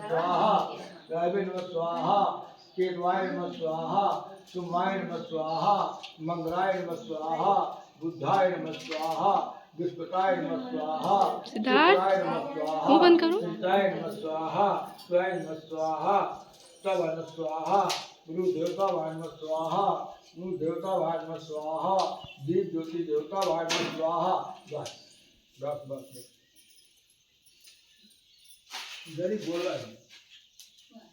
स्वाहा गायवे नमः स्वाहा केतवाय नमः स्वाहा सुमाय नमः स्वाहा मंगलाय नमः स्वाहा बुद्धाय नमः स्वाहा विस्पताय नमः स्वाहा सिद्धार्थ शुक्राय नमः स्वाहा मुंह बंद करो। चिंताय नमः स्वाहा स्वाय नमः स्वाहा तव नमः स्वाहा गुरु देवता वाय नमः स्वाहा गुरु देवता वाय नमः स्वाहा दीप ज्योति देवता वाय नमः स्वाहा बस बस बस जरी बोल रहा है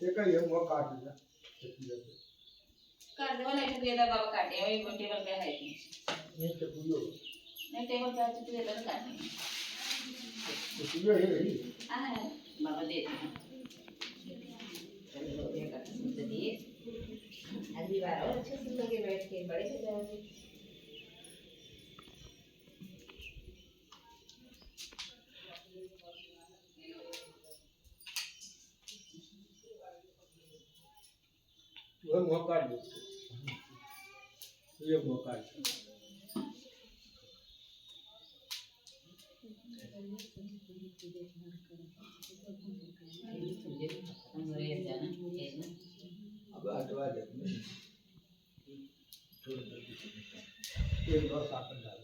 एक ही है वो काट दिया कर दो ना तो ये बाबा काटे वही टेबल पे है ये तो पूछो नहीं टेबल पे तो ये तो काटने तो पूछो है हां बाबा दे चलो ये कर सकते दिए अगली बार और अच्छे से लगे बैठ के बड़े हो जाओगे वो मौका दे ये मौका दे अब हटवा दे एक दो साथ डाल